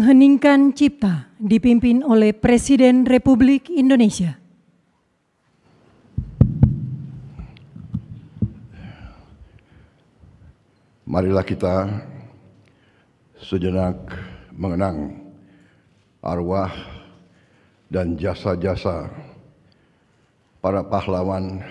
Mengheningkan Cipta dipimpin oleh Presiden Republik Indonesia. Marilah kita sejenak mengenang arwah dan jasa-jasa para pahlawan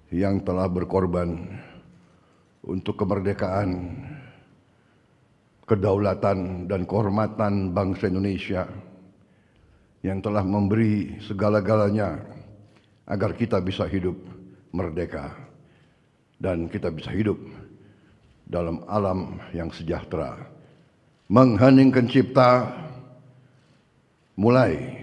yang telah berkorban untuk kemerdekaan, kedaulatan dan kehormatan bangsa Indonesia, yang telah memberi segala-galanya agar kita bisa hidup merdeka dan kita bisa hidup dalam alam yang sejahtera. Mengheningkan Cipta, mulai.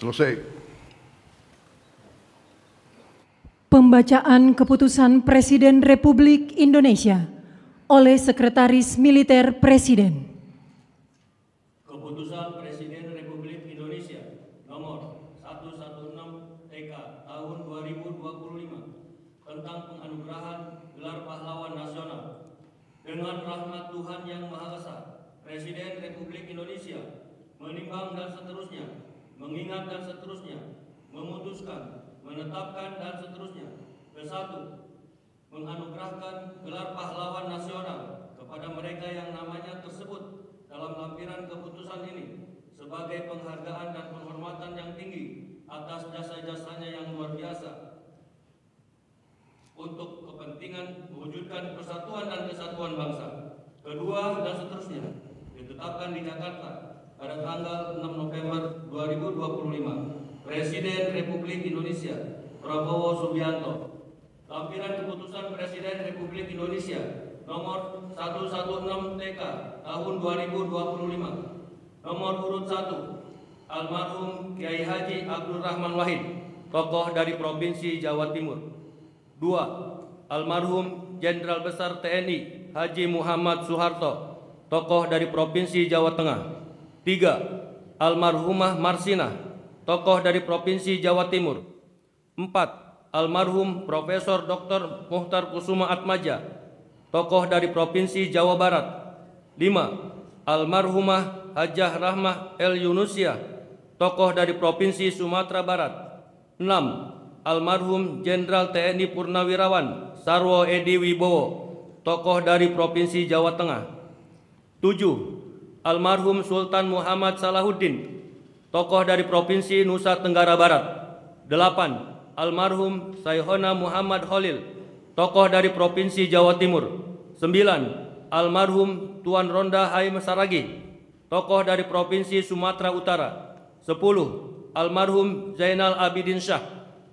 Selesai. Pembacaan Keputusan Presiden Republik Indonesia oleh Sekretaris Militer Presiden. Keputusan Presiden Republik Indonesia nomor 116 TK tahun 2025 tentang penganugerahan gelar pahlawan nasional. Dengan rahmat Tuhan Yang Maha Esa, Presiden Republik Indonesia menimbang dan seterusnya, mengingat dan seterusnya, memutuskan, menetapkan dan seterusnya. Ke-1, menganugerahkan gelar pahlawan nasional kepada mereka yang namanya tersebut dalam lampiran keputusan ini sebagai penghargaan dan penghormatan yang tinggi atas jasa-jasanya yang luar biasa untuk kepentingan mewujudkan persatuan dan kesatuan bangsa. Kedua, dan seterusnya, ditetapkan di Jakarta pada tanggal 6 November 2025, Presiden Republik Indonesia Prabowo Subianto. Lampiran Keputusan Presiden Republik Indonesia nomor 116 TK tahun 2025. Nomor urut 1, almarhum Kiai Haji Abdul Rahman Wahid, tokoh dari Provinsi Jawa Timur. 2, almarhum Jenderal Besar TNI Haji Muhammad Soeharto, tokoh dari Provinsi Jawa Tengah. 3, almarhumah Marsina, tokoh dari Provinsi Jawa Timur. 4, almarhum Profesor Dr. Muhtar Kusuma Atmaja, tokoh dari Provinsi Jawa Barat. 5, almarhumah Hajah Rahmah El Yunusia, tokoh dari Provinsi Sumatera Barat. 6, almarhum Jenderal TNI Purnawirawan Sarwo Edi Wibowo, tokoh dari Provinsi Jawa Tengah. 7, almarhum Sultan Muhammad Salahuddin, tokoh dari Provinsi Nusa Tenggara Barat. 8, almarhum Sayhona Muhammad Holil, tokoh dari Provinsi Jawa Timur. 9, almarhum Tuan Ronda Haim Saragih, tokoh dari Provinsi Sumatera Utara. 10, almarhum Zainal Abidin Syah,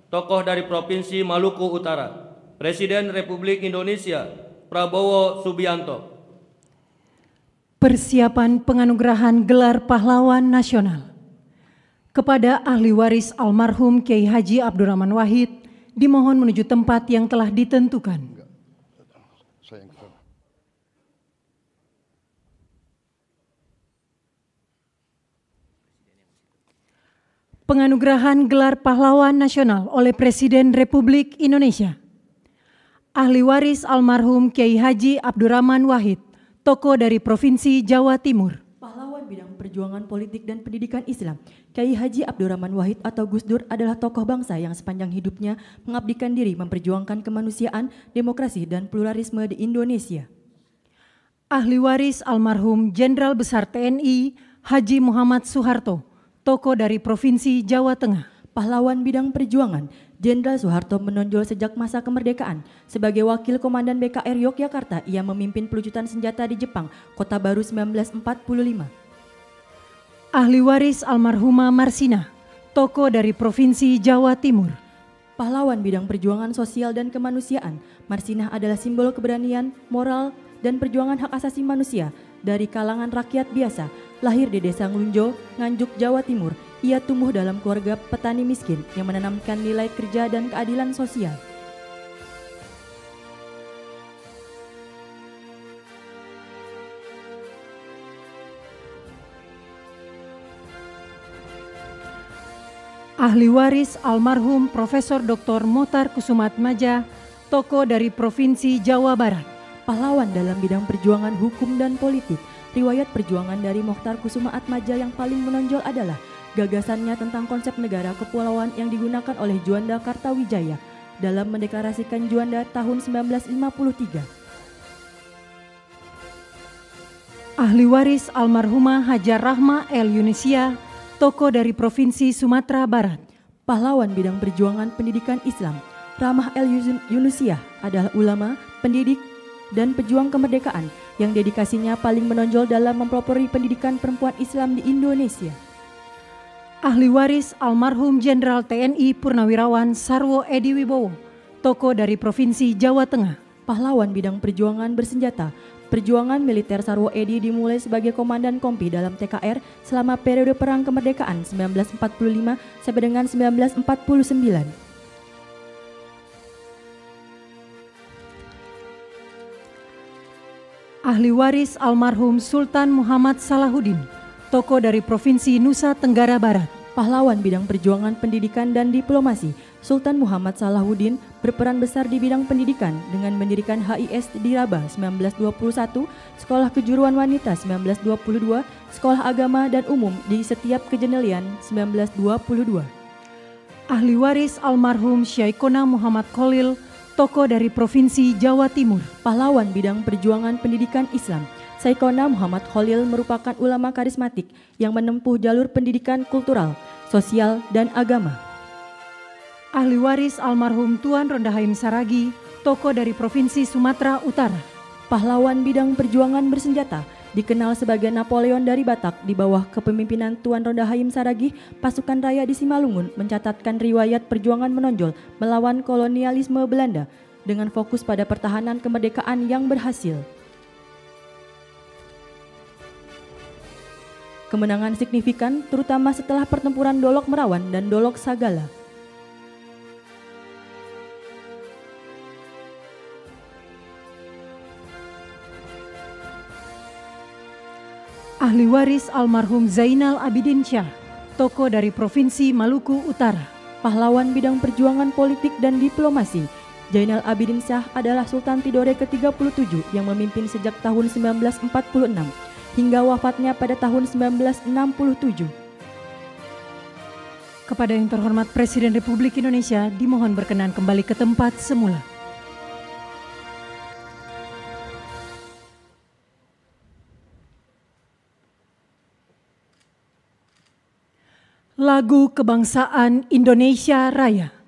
tokoh dari Provinsi Maluku Utara, Presiden Republik Indonesia Prabowo Subianto. Persiapan penganugerahan gelar pahlawan nasional kepada ahli waris almarhum Kiai Haji Abdurrahman Wahid dimohon menuju tempat yang telah ditentukan. Penganugerahan gelar pahlawan nasional oleh Presiden Republik Indonesia. Ahli waris almarhum Kiai Haji Abdurrahman Wahid, tokoh dari Provinsi Jawa Timur. Pahlawan bidang perjuangan politik dan pendidikan Islam, Kiai Haji Abdurrahman Wahid atau Gus Dur adalah tokoh bangsa yang sepanjang hidupnya mengabdikan diri memperjuangkan kemanusiaan, demokrasi, dan pluralisme di Indonesia. Ahli waris almarhum Jenderal Besar TNI Haji Muhammad Soeharto, tokoh dari Provinsi Jawa Tengah. Pahlawan bidang perjuangan, Jenderal Soeharto menonjol sejak masa kemerdekaan. Sebagai wakil komandan BKR Yogyakarta, ia memimpin pelucutan senjata di Jepang, Kota Baru 1945. Ahli waris almarhumah Marsina, tokoh dari Provinsi Jawa Timur. Pahlawan bidang perjuangan sosial dan kemanusiaan, Marsinah adalah simbol keberanian, moral, dan perjuangan hak asasi manusia dari kalangan rakyat biasa. Lahir di Desa Nglunjo, Nganjuk, Jawa Timur, ia tumbuh dalam keluarga petani miskin yang menanamkan nilai kerja dan keadilan sosial. Ahli waris almarhum Profesor Dr. Mokhtar Kusumaatmadja, tokoh dari Provinsi Jawa Barat. Pahlawan dalam bidang perjuangan hukum dan politik. Riwayat perjuangan dari Mokhtar Kusumaatmadja yang paling menonjol adalah gagasannya tentang konsep negara kepulauan yang digunakan oleh Juanda Kartawijaya dalam mendeklarasikan Juanda tahun 1953. Ahli waris almarhumah Hajar Rahma El Yunisia, tokoh dari Provinsi Sumatera Barat. Pahlawan bidang perjuangan pendidikan Islam, Rahmah El Yunisia adalah ulama, pendidik, dan pejuang kemerdekaan yang dedikasinya paling menonjol dalam mempelopori pendidikan perempuan Islam di Indonesia. Ahli waris almarhum Jenderal TNI Purnawirawan Sarwo Edi Wibowo, tokoh dari Provinsi Jawa Tengah. Pahlawan bidang perjuangan bersenjata, perjuangan militer Sarwo Edi dimulai sebagai komandan kompi dalam TKR selama periode Perang Kemerdekaan 1945 sampai dengan 1949. Ahli waris almarhum Sultan Muhammad Salahuddin, tokoh dari Provinsi Nusa Tenggara Barat. Pahlawan bidang perjuangan pendidikan dan diplomasi, Sultan Muhammad Salahuddin berperan besar di bidang pendidikan dengan mendirikan HIS di Rabah 1921, Sekolah Kejuruan Wanita 1922, Sekolah Agama dan Umum di setiap Kejenelian 1922. Ahli waris almarhum Syaikona Muhammad Khalil, tokoh dari Provinsi Jawa Timur. Pahlawan bidang perjuangan pendidikan Islam, Syaikona Muhammad Khalil merupakan ulama karismatik yang menempuh jalur pendidikan kultural, sosial, dan agama. Ahli waris almarhum Tuan Rondahaim Saragi, tokoh dari Provinsi Sumatera Utara. Pahlawan bidang perjuangan bersenjata, dikenal sebagai Napoleon dari Batak di bawah kepemimpinan Tuan Rondahaim Saragi, pasukan raya di Simalungun mencatatkan riwayat perjuangan menonjol melawan kolonialisme Belanda dengan fokus pada pertahanan kemerdekaan yang berhasil. Kemenangan signifikan terutama setelah pertempuran Dolok Merawan dan Dolok Sagala. Ahli waris almarhum Zainal Abidin Syah, tokoh dari Provinsi Maluku Utara. Pahlawan bidang perjuangan politik dan diplomasi, Zainal Abidin Syah adalah Sultan Tidore ke-37 yang memimpin sejak tahun 1946 hingga wafatnya pada tahun 1967. Kepada yang terhormat Presiden Republik Indonesia dimohon berkenan kembali ke tempat semula. Lagu Kebangsaan Indonesia Raya.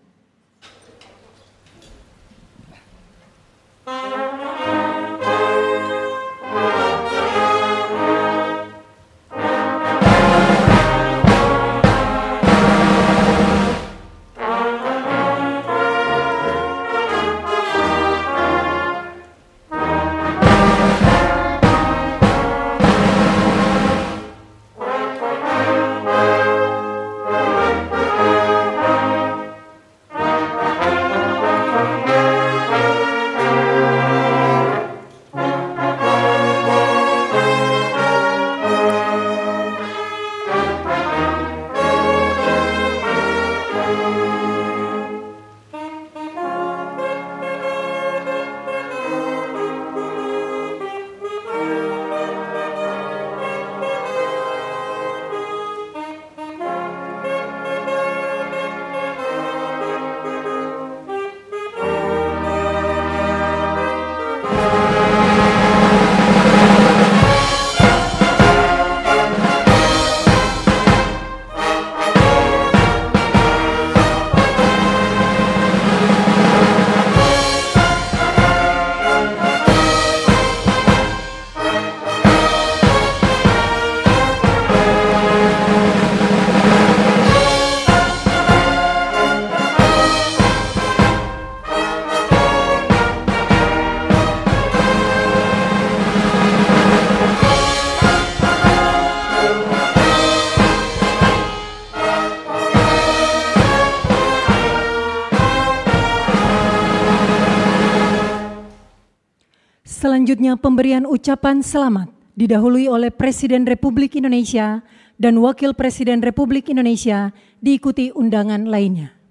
Selanjutnya pemberian ucapan selamat didahului oleh Presiden Republik Indonesia dan Wakil Presiden Republik Indonesia diikuti undangan lainnya.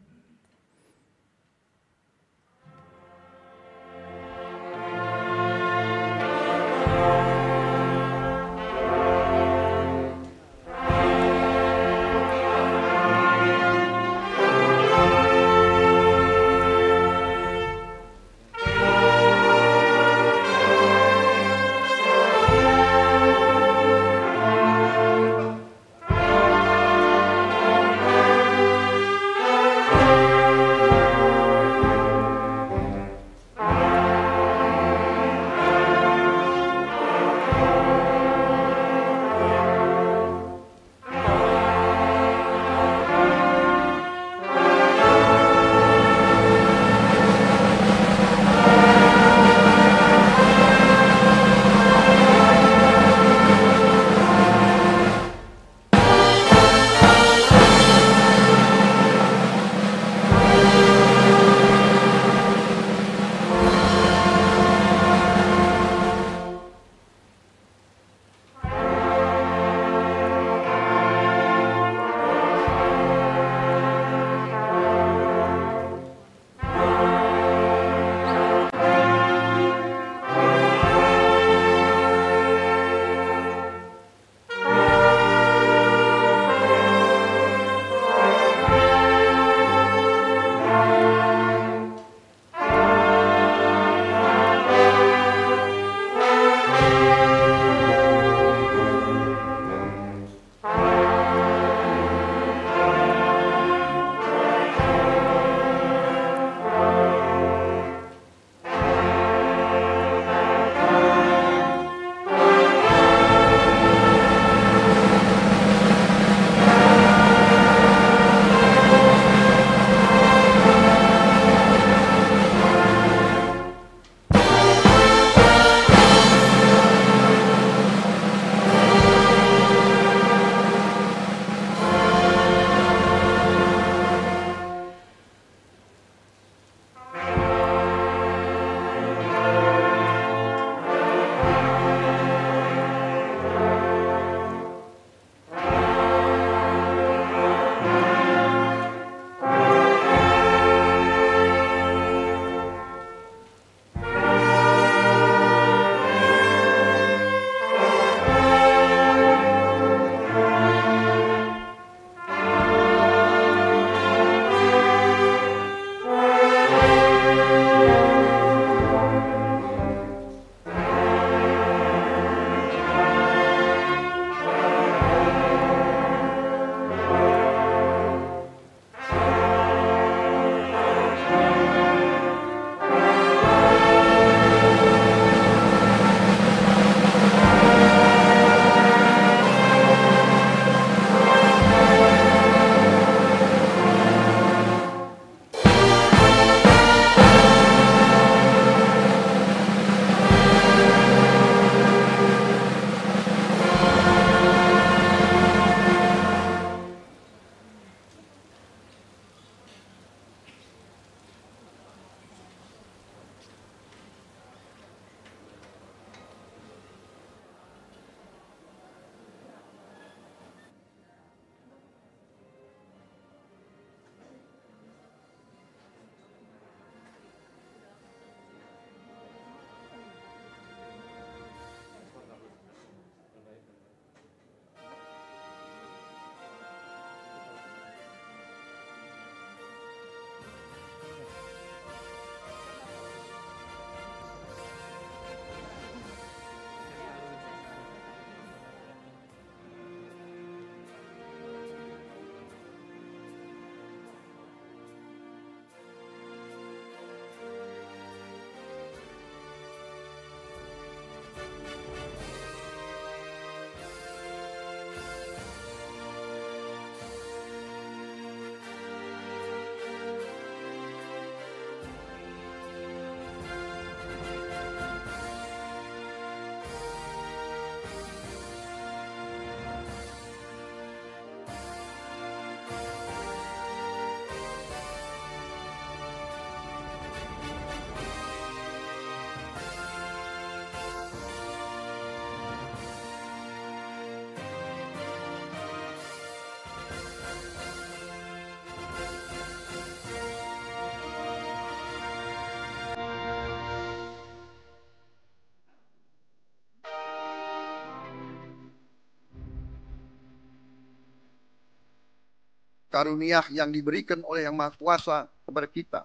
karunia yang diberikan oleh Yang Maha Kuasa kepada kita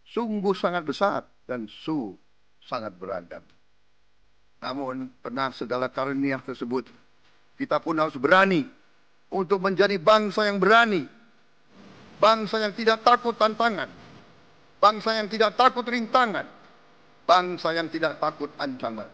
sungguh sangat besar dan sangat beragam. Namun, pernah segala karunia tersebut, kita pun harus berani untuk menjadi bangsa yang berani, bangsa yang tidak takut tantangan, bangsa yang tidak takut rintangan, bangsa yang tidak takut ancaman.